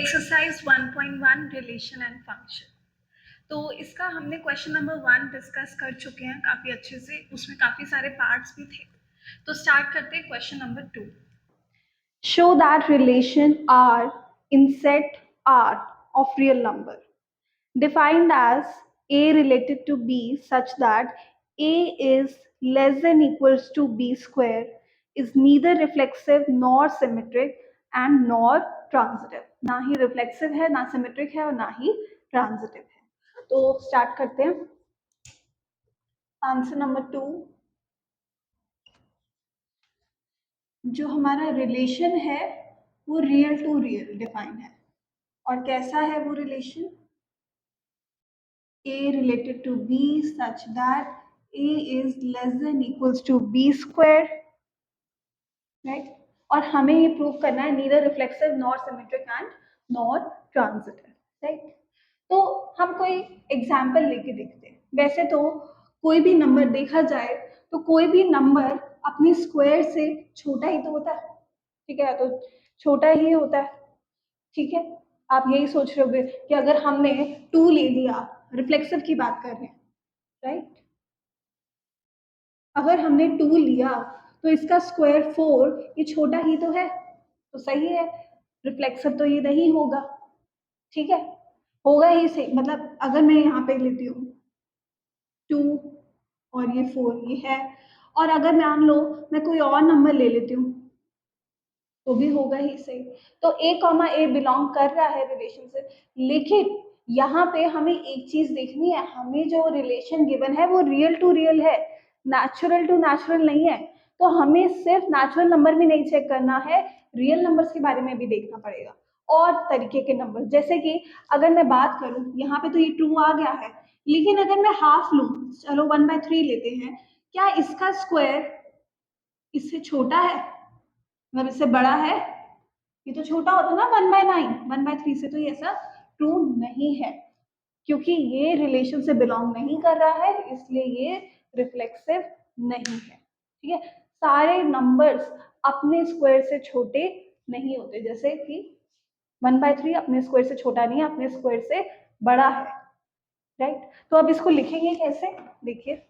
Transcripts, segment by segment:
Exercise 1.1 relation and function. तो इसका हमने क्वेश्चन नंबर 1 डिस्कस कर चुके हैं काफी अच्छे से, उसमें काफी सारे पार्ट्स भी थे। तो स्टार्ट करते हैं question number 2। Show that relation R in set R of real number defined as A related to B such that A is less than equals to B square is neither reflexive nor symmetric and nor transitive। ना ही reflexive है, ना symmetric है और ना ही transitive है। तो start करते हैं। आंसर नंबर 2, जो हमारा रिलेशन है वो रियल टू रियल डिफाइन है। और कैसा है वो relation? A related to B such that A is less than equals to B square, right? और हमें ये प्रूव करना है neither reflexive nor symmetric and nor transitive, right? तो हम कोई एग्जाम्पल लेके देखते हैं। वैसे तो कोई भी नंबर देखा जाए तो कोई भी नंबर अपने स्क्वायर से छोटा ही तो होता है, ठीक है? तो छोटा ही होता है, ठीक है? आप यही सोच रहे होगे कि अगर हमने 2 ले लिया, रिफ्लेक्सिव की बात कर रहे हैं, राइट? अगर हमने 2 लिया तो इसका स्क्वायर 4, ये छोटा ही तो है, तो सही है, रिफ्लेक्सिव तो ये नहीं होगा, ठीक है? होगा ही सही। मतलब अगर मैं यहाँ पे लेती हूँ 2 और ये 4 ये है, और अगर मान लो मैं कोई और नंबर ले लेती हूँ तो भी होगा ही सही। तो A कॉमा ए बिलोंग कर रहा है रिलेशन से, लेकिन यहाँ पे हमें एक चीज देखनी है, हमें जो रिलेशन गिवन है वो रियल टू रियल है, नेचुरल टू नेचुरल नहीं है। तो हमें सिर्फ नेचुरल नंबर भी नहीं चेक करना है, रियल नंबर्स के बारे में भी देखना पड़ेगा और तरीके के नंबर। जैसे कि अगर मैं बात करूं, यहाँ पे तो ये 2 आ गया है, लेकिन अगर मैं हाफ लूं, चलो 1/3 लेते हैं, क्या इसका स्क्वायर इससे छोटा है, मतलब इससे बड़ा है? ये तो छोटा होता ना 1/9, 1/3 से, तो ये ऐसा ट्रू नहीं है, क्योंकि ये रिलेशन से बिलोंग नहीं कर रहा है, इसलिए ये रिफ्लेक्सिव नहीं है, ठीक है? सारे नंबर्स अपने स्क्वायर से छोटे नहीं होते, जैसे कि 1/3 अपने स्क्वायर से छोटा नहीं है, अपने स्क्वायर से बड़ा है, राइट? तो अब इसको लिखेंगे कैसे, देखिए।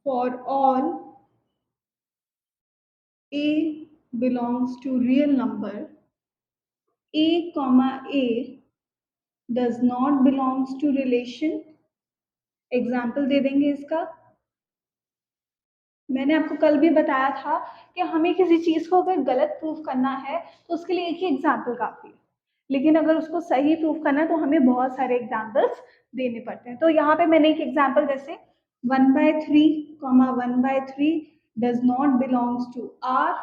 For all A belongs to real number, A comma A does not belongs to relation। Example दे देंगे इसका। मैंने आपको कल भी बताया था कि हमें किसी चीज को अगर गलत प्रूफ करना है तो उसके लिए एक ही एग्जाम्पल काफी है, लेकिन अगर उसको सही प्रूफ करना है तो हमें बहुत सारे एग्जाम्पल्स देने पड़ते हैं। तो यहाँ पे मैंने एक एग्जाम्पल, जैसे 1/3 comma 1/3 does not belongs to R,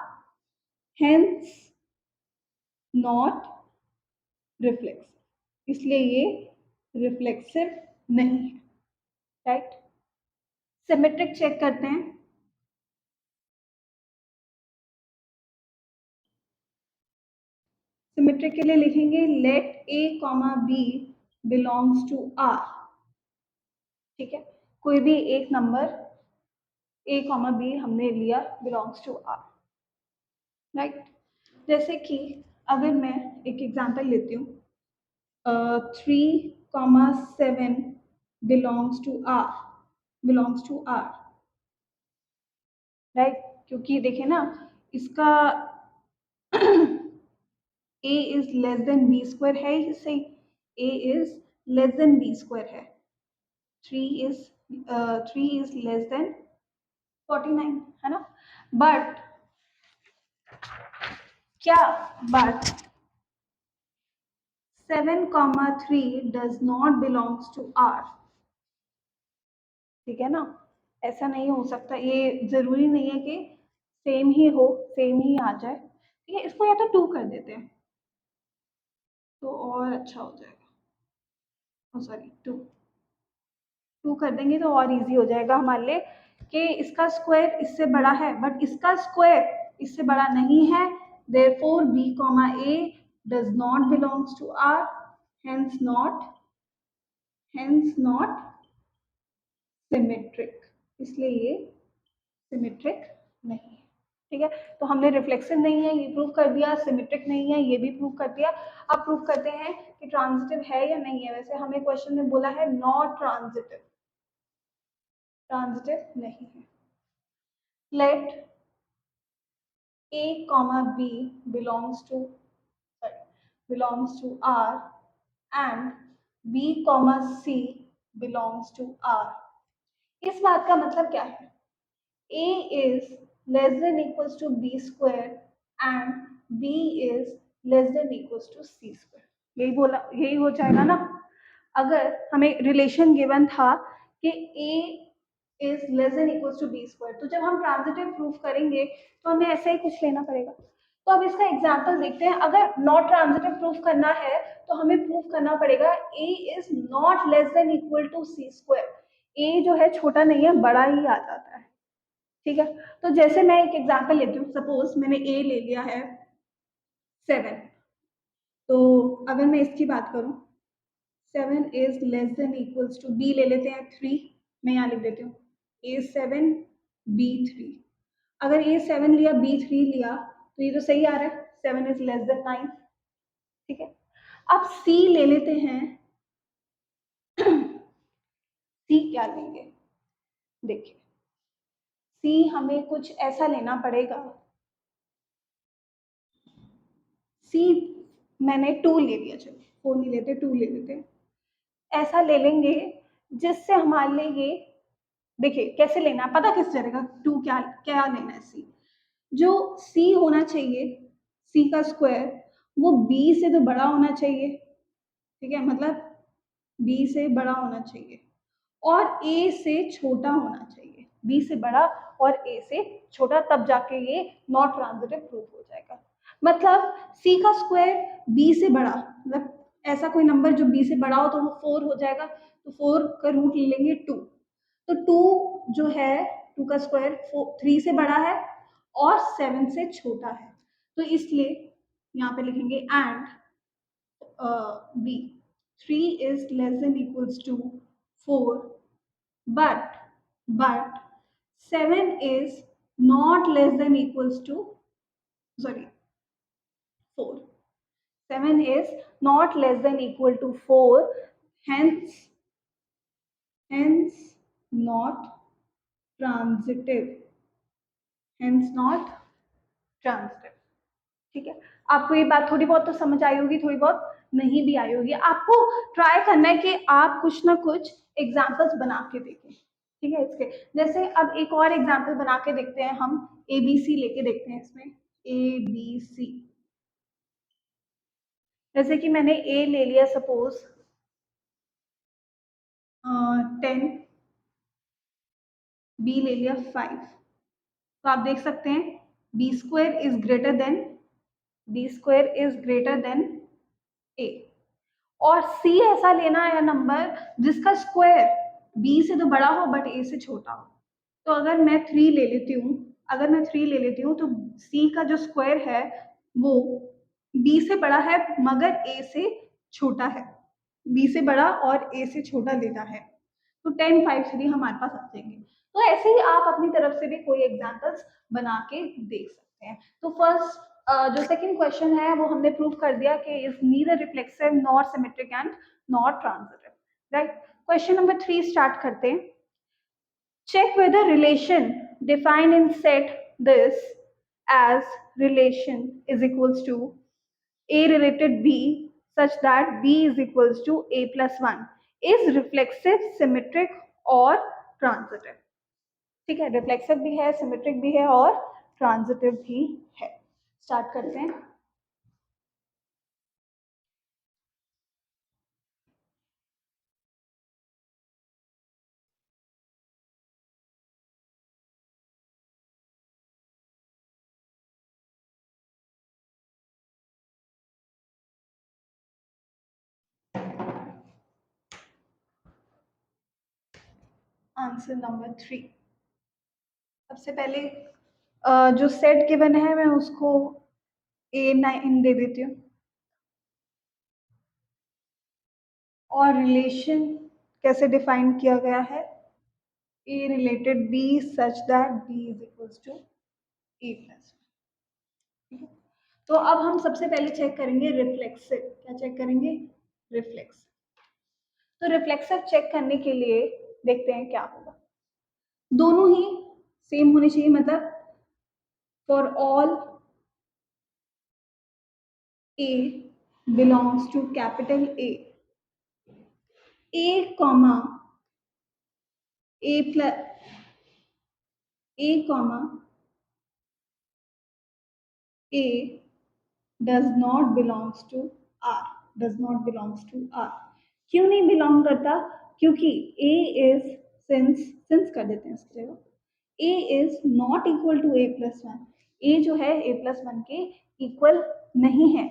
hence not reflexive, इसलिए ये रिफ्लेक्सिव नहीं है, राइट? सिमेट्रिक चेक करते हैं। सिमेट्रिक के लिए लिखेंगे let A comma B belongs to R, ठीक है? कोई भी एक नंबर ए कॉमा बी हमने लिया बिलोंग्स टू आर, राइट? जैसे कि अगर मैं एक एग्जांपल लेती हूँ, 3,7 belongs to R, belongs to R, right? क्योंकि देखिए ना, इसका a is less than b square है, ही सही, a is less than b square है, 3 is less than 49, है ना? बट क्या, but 7,3 does not belongs to R, ठीक है ना? ऐसा नहीं हो सकता, ये जरूरी नहीं है कि सेम ही हो, सेम ही आ जाए, ठीक है? इसको या तो 2 कर देते हैं तो और अच्छा हो जाएगा, सॉरी 2 कर देंगे तो और इजी हो जाएगा हमारे लिए कि इसका स्क्वायर इससे बड़ा है बट इसका स्क्वायर इससे बड़ा नहीं है, therefore b comma a does not belongs to R, hence not symmetric, इसलिए ये सिमेट्रिक नहीं है, ठीक है, तो हमने रिफ्लेक्सिव नहीं है ये प्रूव कर दिया, सिमेट्रिक नहीं है ये भी प्रूव कर दिया। अब प्रूव करते हैं कि ट्रांजिटिव है या नहीं है। वैसे हमें क्वेश्चन में बोला है नॉट ट्रांजिटिव, ट्रांजिटिव नहीं है। Let A comma B belongs to R and B comma C belongs to R। इस बात का मतलब क्या है? A is less than equals to B square and B is less than equals to C square। यही बोला, यही हो जाएगा ना। अगर हमें रिलेशन गिवन था कि A is less than equals to B square, तो जब हम ट्रांजिटिव प्रूफ करेंगे तो हमें ऐसा ही कुछ लेना पड़ेगा। तो अब इसका एग्जाम्पल देखते हैं। अगर नॉट ट्रांजिटिव प्रूफ करना है तो हमें प्रूफ करना पड़ेगा A is not less than equal to C square। A जो है छोटा नहीं है, बड़ा ही आ जाता है। ठीक है, तो जैसे मैं एक एग्जांपल लेती हूँ, सपोज मैंने A ले लिया है 7, तो अगर मैं इसकी बात करूँ 7 is less than equals to, B ले लेते हैं 3, मैं यहाँ लिख देती हूँ A7 B3। अगर A7 लिया B3 लिया तो ये तो सही आ रहा है, 7 इज लेस देन 9। ठीक है, अब C ले लेते हैं C क्या लेंगे, देखिए C हमें कुछ ऐसा लेना पड़ेगा। C मैंने 2 ले लिया, चलो 4 नहीं लेते 2 ले लेते हैं। ऐसा ले लेंगे जिससे हमारे लिए ये, देखिए कैसे लेना है पता, किस चलेगा 2 क्या क्या लेना है। C जो C होना चाहिए, C का स्क्वायर वो B से तो बड़ा होना चाहिए। ठीक है, मतलब B से बड़ा होना चाहिए और A से छोटा होना चाहिए। B से बड़ा और A से छोटा, तब जाके ये नॉट ट्रांजिटिव प्रूफ हो जाएगा। मतलब C का स्क्वायर B से बड़ा, मतलब ऐसा कोई नंबर जो B से बड़ा हो तो वो 4 हो जाएगा, तो 4 का रूट ले लेंगे 2, तो 2 जो है 2 का स्क्वायर 3 से बड़ा है और 7 से छोटा है, तो इसलिए यहाँ पे लिखेंगे and B 3 is less than equals to 4 but 7 is not less than equals to, sorry 4, 7 is not less than equal to 4, hence not transitive, hence not transitive। ठीक है, आपको ये बात थोड़ी बहुत तो समझ आई होगी, थोड़ी बहुत नहीं भी आई होगी। आपको ट्राई करना है कि आप कुछ ना कुछ एग्जाम्पल्स बना के देखें। ठीक है, इसके जैसे अब एक और एग्जाम्पल बना के देखते हैं, हम ABC लेके देखते हैं इसमें ABC। जैसे कि मैंने A ले लिया सपोज 10, B ले लिया 5, तो आप देख सकते हैं B square is greater than A, और C ऐसा लेना है नंबर जिसका स्क्वायर B से तो बड़ा हो बट A से छोटा हो। तो अगर मैं 3 ले लेती हूँ, तो C का जो स्क्वायर है वो B से बड़ा है मगर A से छोटा है, B से बड़ा और A से छोटा लेना है, तो 10 5 3 हमारे पास आ जाएंगे। तो ऐसे ही आप अपनी तरफ से भी कोई एग्जांपल्स बना के देख सकते हैं। तो फर्स्ट जो सेकंड क्वेश्चन है वो हमने प्रूव कर दिया कि is neither reflexive nor symmetric and not transitive, right. Question number 3 start करते हैं। Check whether relation defined in set this as relation is equals to A related B such that B is equals to A plus 1 is reflexive, symmetric और transitive। ठीक है, reflexive भी है, symmetric भी है और ट्रांजिटिव भी है। स्टार्ट करते हैं। Answer number 3। सबसे पहले जो सेट गिवन है मैं उसको A9 दे देती हूँ और रिलेशन कैसे डिफाइन किया गया है, A related B such that B is equals to A plus. ठीक है, तो अब हम सबसे पहले चेक करेंगे रिफ्लेक्सिव। क्या चेक करेंगे? रिफ्लेक्सिव। तो रिफ्लेक्सिव चेक करने के लिए देखते हैं क्या होगा। दोनों ही सेम होने चाहिए, मतलब for all A belongs to capital A comma a plus a comma a does not belongs to R, does not belongs to R। क्यों नहीं बिलोंग करता? क्योंकि A is since कर देते हैं इसकी जगह, A is not equal to A plus one. A जो है A plus वन के इक्वल नहीं है,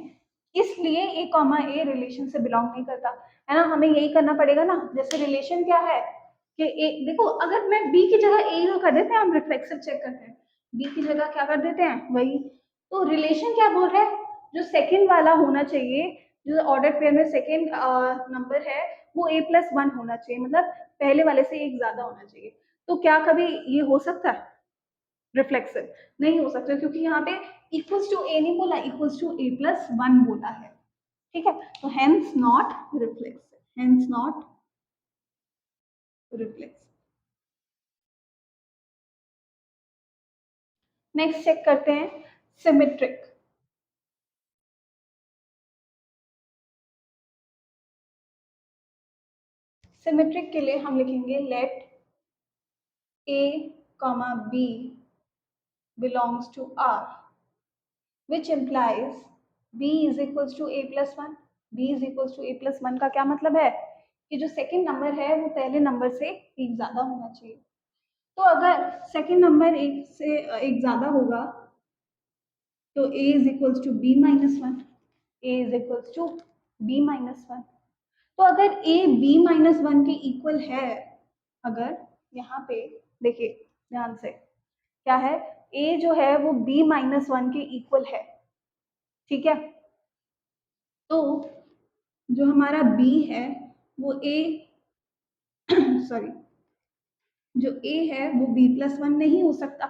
इसलिए A कॉमा A रिलेशन से बिलोंग नहीं करता, है ना। हमें यही करना पड़ेगा ना। जैसे रिलेशन क्या है कि A, देखो अगर मैं B की जगह A कर देते हैं, हम रिफ्लेक्सिव चेक करते हैं, B की जगह क्या कर देते हैं वही। तो रिलेशन क्या बोल रहा है? जो सेकंड वाला होना चाहिए, जो ऑर्डर पेयर में सेकंड नंबर है, वो A प्लस वन होना चाहिए, मतलब पहले वाले से एक ज्यादा होना चाहिए। तो क्या कभी ये हो सकता है रिफ्लेक्सिव? नहीं हो सकता, क्योंकि यहाँ पे इक्वल्स टू ए नहीं बोला, equals to A plus one बोला है। ठीक है, तो hence not reflexive, hence not reflexive. Next check करते हैं सिमेट्रिक। सिमेट्रिक के लिए हम लिखेंगे let a comma b belongs to R, which implies b is equals to a plus one. b is equals to a plus one का क्या मतलब है कि जो सेकंड नंबर है वो पहले नंबर से एक ज्यादा होना चाहिए। तो अगर सेकंड नंबर एक से एक ज्यादा होगा तो a is equals to b minus one, a is equals to b minus one. तो अगर a b minus वन के इक्वल है, अगर यहाँ पे देखिए ध्यान से, क्या है a जो है वो b माइनस वन के इक्वल है। ठीक है, तो जो हमारा b है वो a सॉरी, जो a है वो b प्लस वन नहीं हो सकता,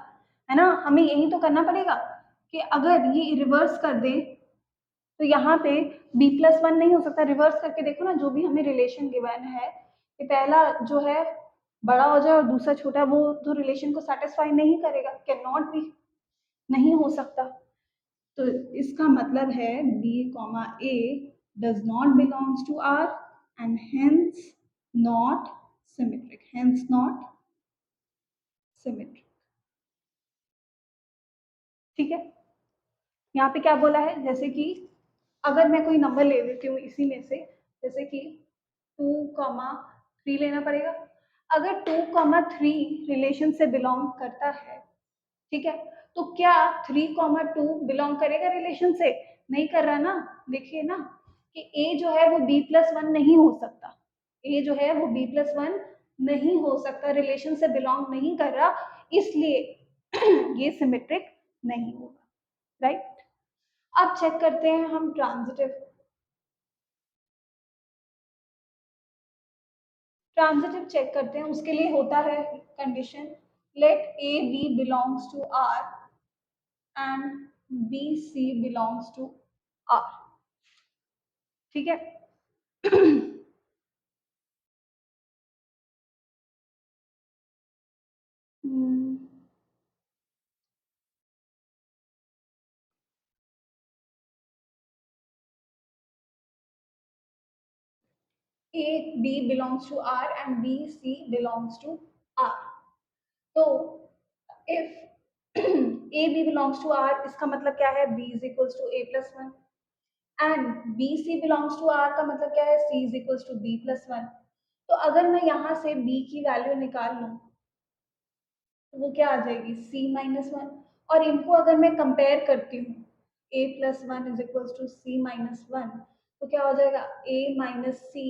है ना। हमें यही तो करना पड़ेगा कि अगर ये रिवर्स कर दे तो यहाँ पे b प्लस वन नहीं हो सकता। रिवर्स करके देखो ना, जो भी हमें रिलेशन गिवन है कि पहला जो है बड़ा हो जाए और दूसरा छोटा, वो तो रिलेशन को सेटिस्फाई नहीं करेगा, कैन नॉट बी, नहीं हो सकता। तो इसका मतलब है b comma a does not belongs to R and hence not symmetric, hence not symmetric। ठीक है, यहाँ पे क्या बोला है, जैसे कि अगर मैं कोई नंबर ले लेती हूँ इसी में से, जैसे कि 2,3 लेना पड़ेगा। अगर 2,3 रिलेशन से बिलोंग करता है, ठीक है, तो क्या 3,2 बिलोंग करेगा रिलेशन से? नहीं कर रहा ना। देखिए ना कि a जो है वो b प्लस वन नहीं हो सकता, a जो है वो b प्लस वन नहीं हो सकता, रिलेशन से बिलोंग नहीं कर रहा, इसलिए ये सिमेट्रिक नहीं होगा, राइट। अब चेक करते हैं हम ट्रांजिटिव। ट्रांजिटिव चेक करते हैं, उसके लिए होता है condition let a b belongs to R and b c belongs to R। ठीक है, A B belongs to R and B C belongs to R। तो if A B belongs to R, इसका मतलब क्या है B is equals to A plus one, and B C belongs to R का मतलब क्या है C is equals to B plus one. तो अगर मैं यहाँ से B की वैल्यू निकाल लूँ तो वो क्या आ जाएगी C माइनस वन, और इनको अगर मैं कंपेयर करती हूँ A plus one is equals to C minus one, तो क्या हो जाएगा A माइनस C,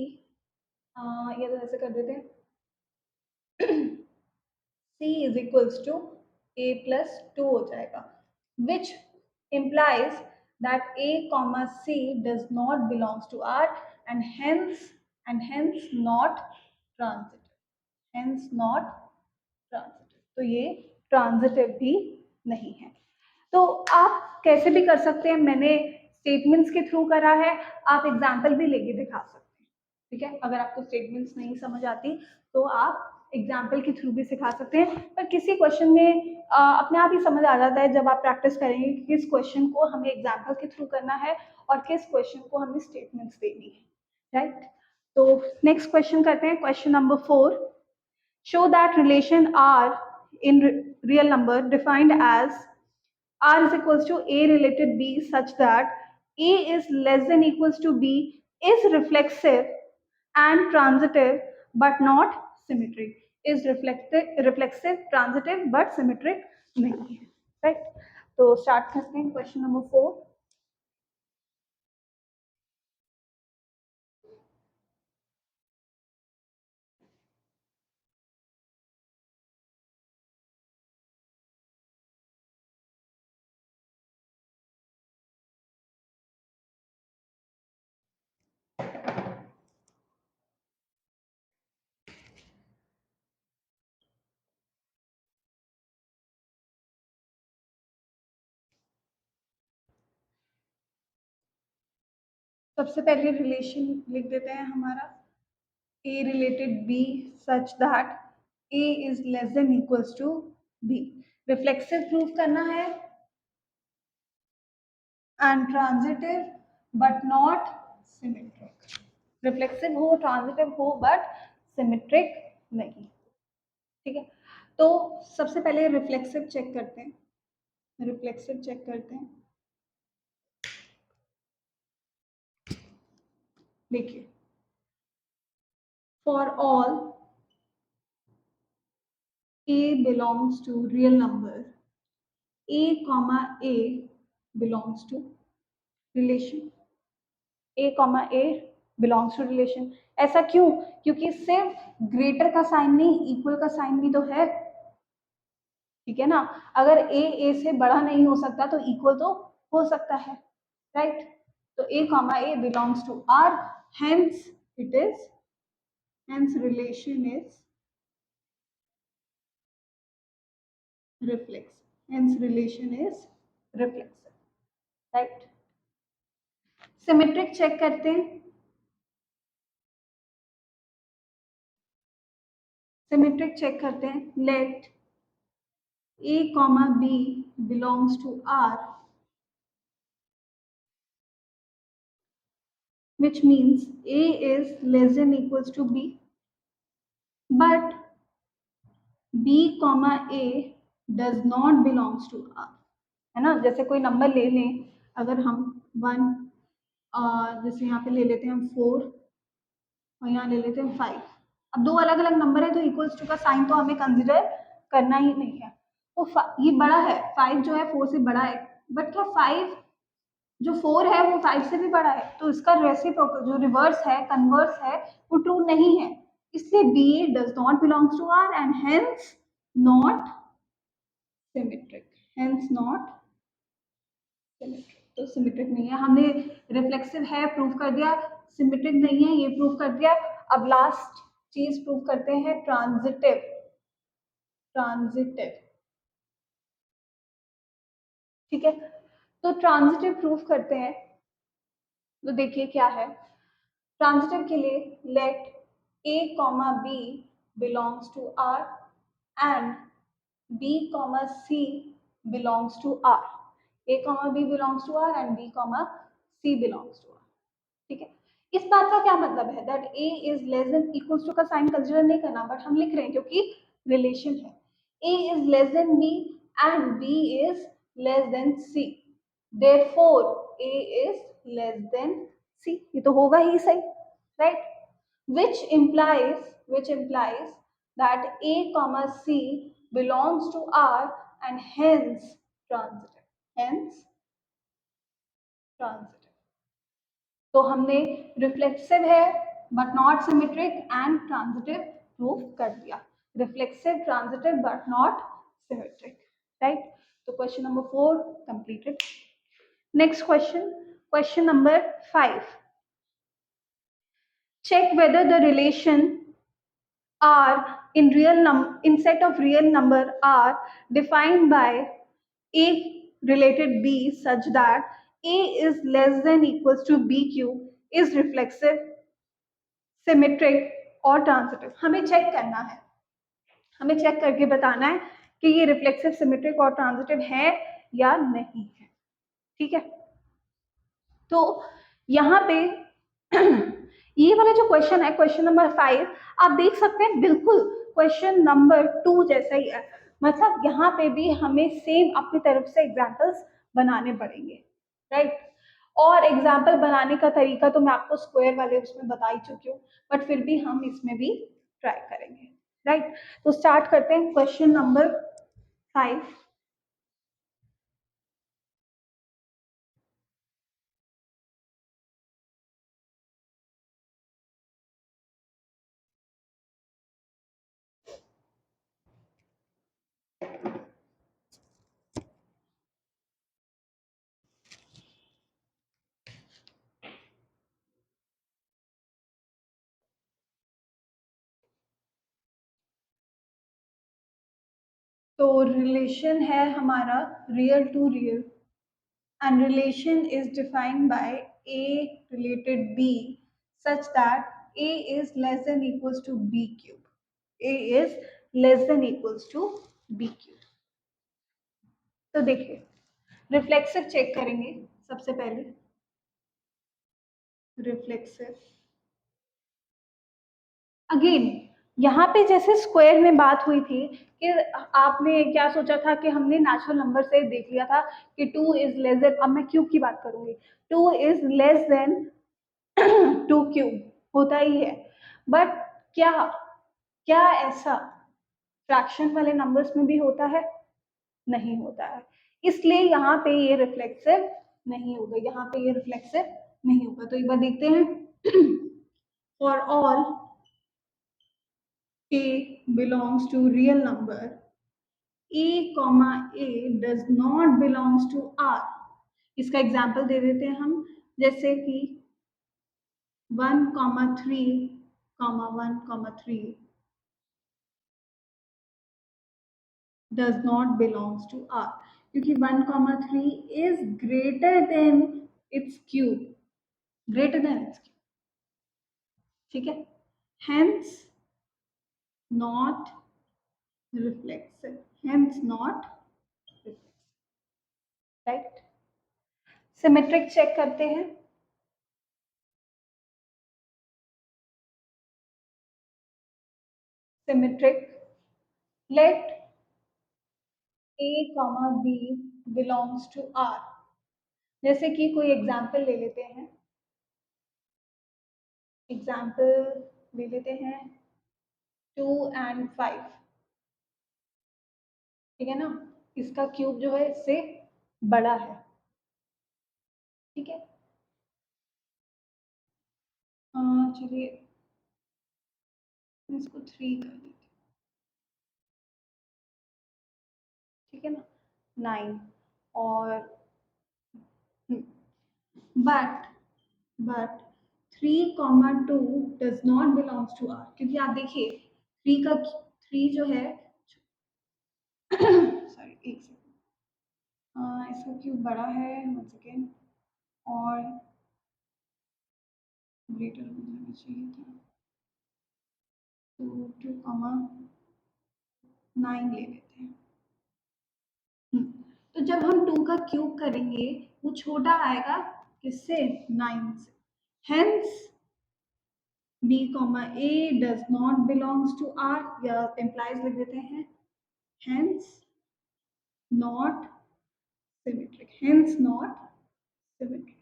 ये तो ऐसे कर देते हैं C is equals to A plus 2 हो जाएगा, which implies that A comma C does not belongs to R and hence not transitive, hence not transitive। तो ये transitive भी नहीं है। तो आप कैसे भी कर सकते हैं, मैंने स्टेटमेंट्स के थ्रू करा है, आप एग्जाम्पल भी लेके दिखा सकते हैं, ठीक है। अगर आपको स्टेटमेंट्स नहीं समझ आती तो आप एग्जाम्पल के थ्रू भी सिखा सकते हैं, पर किसी क्वेश्चन में अपने आप ही समझ आ जाता है जब आप प्रैक्टिस करेंगे कि किस क्वेश्चन को हमें एग्जाम्पल के थ्रू करना है और किस क्वेश्चन को हमें स्टेटमेंट्स देनी है, राइट। तो नेक्स्ट क्वेश्चन करते हैं, question number 4। Show that relation R in real number defined as R is equals to A related B such that A is less than equals to B is reflexive and transitive but not symmetric. Is reflexive, transitive but symmetric नहीं है, right? तो start करते हैं question number 4. सबसे पहले relation लिख देते हैं हमारा A related B such that A is less than equals to B. Reflexive proof करना है and transitive but not symmetric. Reflexive हो, transitive हो but symmetric नहीं, ठीक है। तो सबसे पहले रिफ्लेक्सिव चेक करते हैं, रिफ्लेक्सिव चेक करते हैं। देखिए, for all A belongs to real number, A comma A belongs to relation, A comma A belongs to relation। ऐसा क्यों? क्योंकि सिर्फ ग्रेटर का साइन नहीं, इक्वल का साइन भी तो है, ठीक है ना। अगर ए से बड़ा नहीं हो सकता तो इक्वल तो हो सकता है, राइट। तो A comma A belongs to R, hence it is, hence relation is reflexive, hence relation is reflexive, right. Symmetric check करते हैं, सिमेट्रिक चेक करते हैं। Let A comma B belongs to R, which means A is less than equals to B, but B comma A does not belongs to R, है ना। जैसे कोई number ले लें, अगर हम 1, जैसे यहाँ पे ले लेते हैं हम 4 और यहाँ ले लेते हैं 5। अब दो अलग अलग नंबर है तो इक्वल्स टू का साइन तो हमें कंसिडर करना ही नहीं है। तो ये बड़ा है, 5 जो है 4 से बड़ा है, बट क्या 5 जो 4 है वो 5 से भी बड़ा है, तो इसका रेसिप्रोकल जो रिवर्स है, कन्वर्स है, वो ट्रू नहीं है। इसलिए B does not belongs to R and hence not symmetric, hence not symmetric. तो सिमेट्रिक नहीं है, हमने रिफ्लेक्सिव है प्रूव कर दिया, सिमेट्रिक नहीं है ये प्रूव कर दिया। अब लास्ट चीज प्रूव करते हैं, ट्रांजिटिव, ट्रांजिटिव, ठीक है। तो ट्रांजिटिव प्रूफ करते हैं, तो देखिए क्या है। ट्रांजिटिव के लिए let A comma B belongs to R and B comma C belongs to R, A comma B belongs to R and B comma C belongs to R, ठीक है। इस बात का क्या मतलब है, that A is less than equals to का sign consider नहीं करना, बट हम लिख रहे हैं क्योंकि रिलेशन है। A is less then B and B is less then C, therefore A is less than C, ये तो होगा ही सही, right? which implies that A comma C belongs to R and hence transitive, hence transitive। तो हमने reflexive है but not symmetric and transitive proof कर दिया, reflexive, transitive but not symmetric, right. तो question number 4 completed. Next question, question number 5। check whether the relation R in set of real number are defined by A related B such that A is less than equals to B cube is reflexive, symmetric और transitive. हमें check करना है, हमें check करके बताना है कि ये रिफ्लेक्सिव, सिमेट्रिक और ट्रांजिटिव है या नहीं है. ठीक है, तो यहाँ पे ये वाला जो क्वेश्चन है, क्वेश्चन नंबर 5, आप देख सकते हैं बिल्कुल क्वेश्चन नंबर 2 जैसा ही है. मतलब यहाँ पे भी हमें सेम अपनी तरफ से एग्जाम्पल्स बनाने पड़ेंगे, राइट. और एग्जाम्पल बनाने का तरीका तो मैं आपको स्क्वायर वाले उसमें बता ही चुकी हूँ, बट फिर भी हम इसमें भी ट्राई करेंगे, राइट. तो स्टार्ट करते हैं क्वेश्चन नंबर 5. तो रिलेशन है हमारा real to real, and relation is defined by A related B such that A is less than equals to B cube. A is less than equals to B cube. तो देखिए reflexive check करेंगे सबसे पहले. Reflexive again यहाँ पे जैसे square में बात हुई थी कि आपने क्या सोचा था कि हमने नेचुरल नंबर से देख लिया था कि 2 इज लेस देन, अब मैं क्यूब की बात करूंगी, 2 इज लेस देन 2 क्यूब होता ही है. बट क्या क्या ऐसा फ्रैक्शन वाले नंबर्स में भी होता है? नहीं होता है. इसलिए यहाँ पे ये रिफ्लेक्सिव नहीं होगा, यहाँ पे ये रिफ्लेक्सिव नहीं होगा. तो एक बार देखते हैं. For all A belongs to real number, A comma A does not belongs to R. इसका एग्जाम्पल दे देते हैं हम, जैसे कि 1, 3, 1, 3 does not belongs to R, क्योंकि 1, 3 is greater than its cube, greater than its cube. ठीक है, hence not reflexive, hence not reflexive, right. Symmetric check करते हैं. Symmetric, let A comma B belongs to R. जैसे कि कोई example ले लेते हैं, एग्जाम्पल ले लेते हैं 2 and 5. ठीक है ना, इसका क्यूब जो है इससे बड़ा है. ठीक है, चलिए इसको 3 कर देते हैं. ठीक है ना, 9 और but 3, 2 does not belongs to R, क्योंकि आप देखिए 3 जो है सॉरी एक सेकेंड, इसका क्यूब बड़ा है, 1 सेकेंड, और ग्रेटर हो जाना चाहिए था. तो 2,9 ले लेते हैं. तो जब हम 2 का क्यूब करेंगे वो छोटा आएगा किससे? 9 से. Hence B, A does not belongs to R, या implies लिख देते हैं hence not symmetric, hence not symmetric.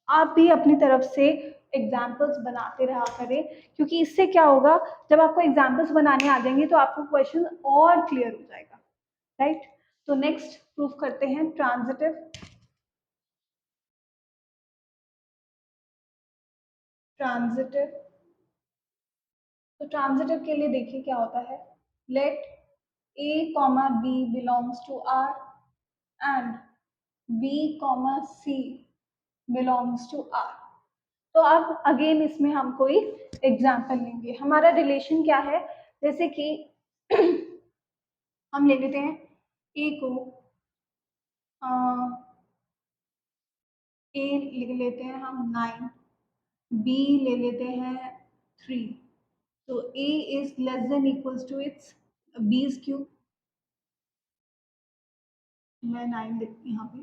आप भी अपनी तरफ से एग्जाम्पल्स बनाते रहा करें, क्योंकि इससे क्या होगा, जब आपको एग्जाम्पल्स बनाने आ जाएंगे तो आपको क्वेश्चन और क्लियर हो जाएगा, राइट. तो नेक्स्ट प्रूफ करते हैं ट्रांजिटिव. ट्रांजिटिव, तो ट्रांजिटिव के लिए देखिए क्या होता है. Let A comma B belongs to R and B comma C belongs to R. तो अब अगेन इसमें हम कोई एग्जाम्पल लेंगे. हमारा रिलेशन क्या है, जैसे कि हम ले लेते हैं A को ए लिख लेते हैं हम 9, बी ले लेते हैं 3, तो A is less than equals to it's B is cube, मैं 9 लिखती हूँ यहाँ पे,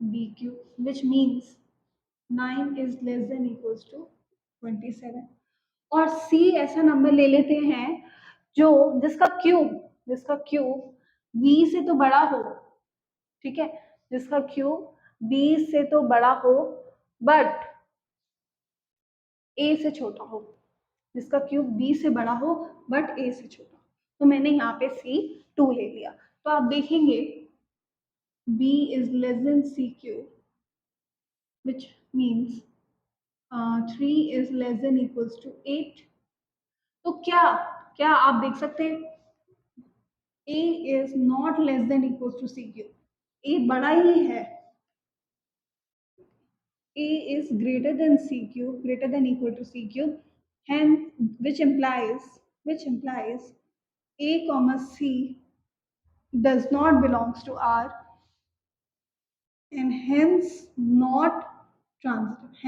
B cube which means 9 is less than equals to 27। और सी ऐसा नंबर ले लेते हैं जो जिसका क्यूब बी से तो बड़ा हो, ठीक है, जिसका क्यूब बी से तो बड़ा हो बट ए से छोटा हो, जिसका क्यूब बी से बड़ा हो बट ए से छोटा हो। तो मैंने यहाँ पे सी 2 ले लिया, तो आप देखेंगे B is less than C cube which means 3 is less than equals to 8। तो क्या क्या आप देख सकते हैं a is not less than equals to c cube, a बड़ा ही है, a is greater than c cube, greater than equal to c cube, hence which implies a comma c does not belongs to r and hence not transitive।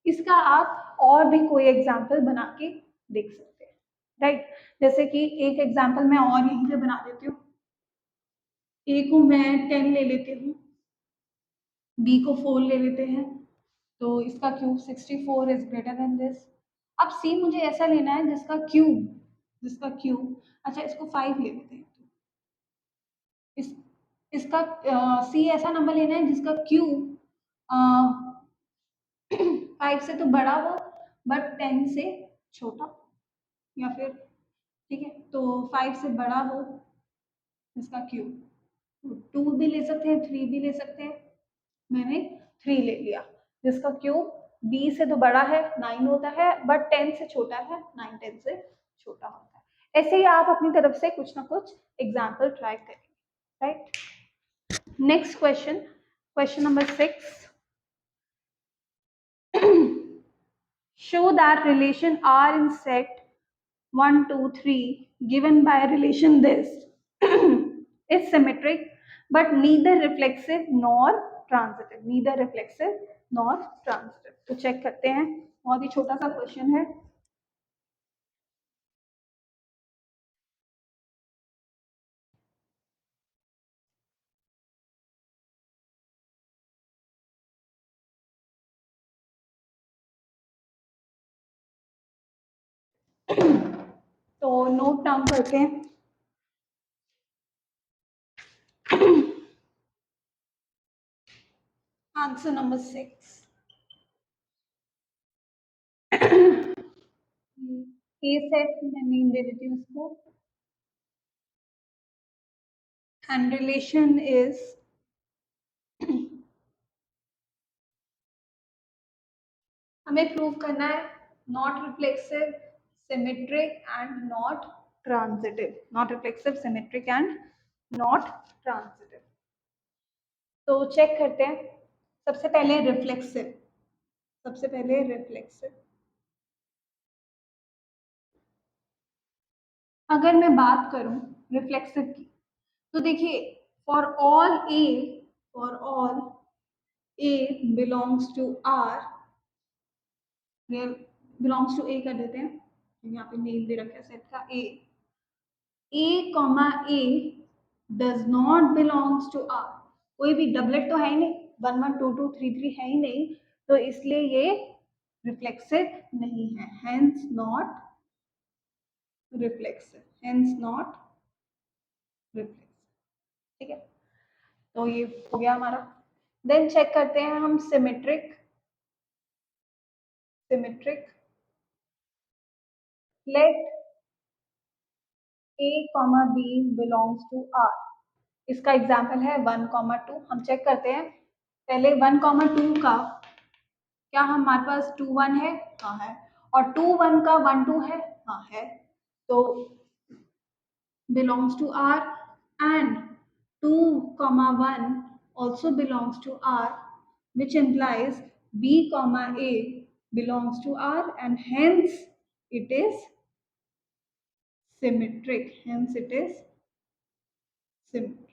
इसका आप और भी कोई example बना के देख सकते हैं, राइट। जैसे कि एक एग्जाम्पल मैं और यहीं पे बना देती हूँ, ए को मैं 10 ले लेती हूँ, बी को 4 ले लेते हैं, तो इसका cube 64 is greater than this. अब सी मुझे ऐसा लेना है जिसका क्यूब अच्छा इसको 5 ले लेते हैं, इस इसका सी ऐसा नंबर लेना है जिसका क्यूब 5 से तो बड़ा हो बट 10 से छोटा, या फिर ठीक है तो 5 से बड़ा हो इसका क्यूब, 2 भी ले सकते हैं, 3 भी ले सकते हैं, मैंने 3 ले लिया, जिसका क्यूब बी से तो बड़ा है 9 होता है बट 10 से छोटा है, 9 10 से छोटा होता है। ऐसे ही आप अपनी तरफ से कुछ ना कुछ एग्जाम्पल ट्राई करेंगे, right. Next question, question number 6, show that relation R in set 1 2 3 given by relation this is symmetric but neither reflexive nor transitive, तो चेक करते हैं, बहुत ही छोटा सा क्वेश्चन है। तो नोट डाउन करते हैं। आंसर नंबर 6, ए सेट मैं नेम दे देती हूँ उसको, एंड रिलेशन इज हमें प्रूव करना है not reflexive, symmetric and not transitive, not reflexive, symmetric and not transitive. तो चेक करते हैं, सबसे पहले रिफ्लेक्सिव, अगर मैं बात करूं रिफ्लेक्सिव की, तो देखिए for all A belongs to R, belongs to A कर देते हैं, यहाँ पे नेम दे रखा है सेट का A comma A does not belongs to R, कोई भी डबलेट तो है ही नहीं, 1 1 2 2 3 3 है ही नहीं, तो इसलिए ये रिफ्लेक्सिव नहीं है, हेंस नॉट रिफ्लेक्सिव, ठीक है। तो ये हो गया हमारा। देन चेक करते हैं हम symmetric, let A comma B belongs to R, इसका एग्जाम्पल है 1 कॉमा 2, हम चेक करते हैं पहले 1 कॉमा 2 का, क्या हमारे पास 2 1 है, हाँ है, और 2 1 का 1 2 है, हाँ है, तो belongs to R, and 2 comma 1 also belongs to R, which implies B comma A belongs to R and hence it is symmetric, symmetric.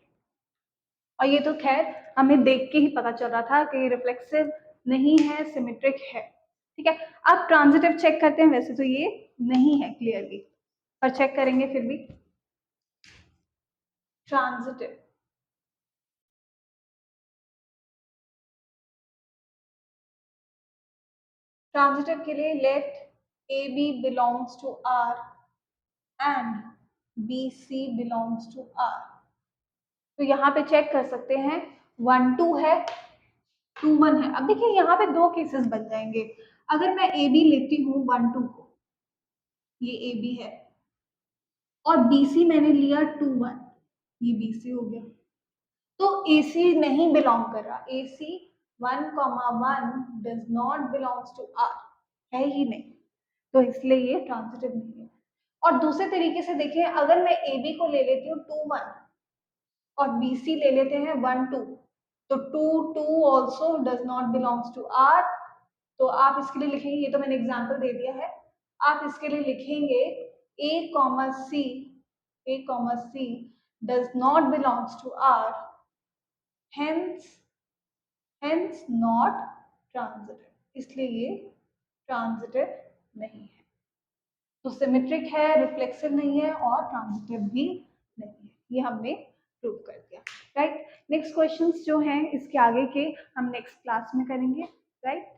और ये तो खैर हमें देख के ही पता चल रहा था कि रिफ्लेक्सिव नहीं है, सिमेट्रिक है। ठीक है, अब ट्रांजिटिव चेक करते हैं। वैसे तो ये नहीं है क्लियरली, पर चेक करेंगे फिर भी। ट्रांजिटिव, ट्रांजिटिव के लिए let A B belongs to R and B C belongs to R. तो यहाँ पे चेक कर सकते हैं 1 2 है, 2 1 है। अब देखिए यहाँ पे दो केसेस बन जाएंगे। अगर मैं ए बी लेती हूँ 1 2 को, ये ए बी है, और बी सी मैंने लिया 2 1, ये बी सी हो गया। तो ए सी नहीं बिलोंग कर रहा, A C 1,1 does not belongs to R, है ही नहीं, तो इसलिए ये ट्रांजिटिव नहीं है। और दूसरे तरीके से देखिए, अगर मैं ए बी को ले लेती हूँ 2 1 और बी सी ले लेते हैं 1 2, तो 2 2 also does not belongs to R. तो आप इसके लिए लिखेंगे, ये तो मैंने एग्जाम्पल दे दिया है, आप इसके लिए लिखेंगे A comma C, A comma C does not belongs to R, hence hence not transitive, इसलिए ये ट्रांजिटिव नहीं है। तो सिमेट्रिक है, रिफ्लेक्सिव नहीं है और ट्रांजिटिव भी नहीं है, ये हमने प्रूव कर दिया। राइट, नेक्स्ट क्वेश्चंस जो हैं इसके आगे के हम नेक्स्ट क्लास में करेंगे। राइट।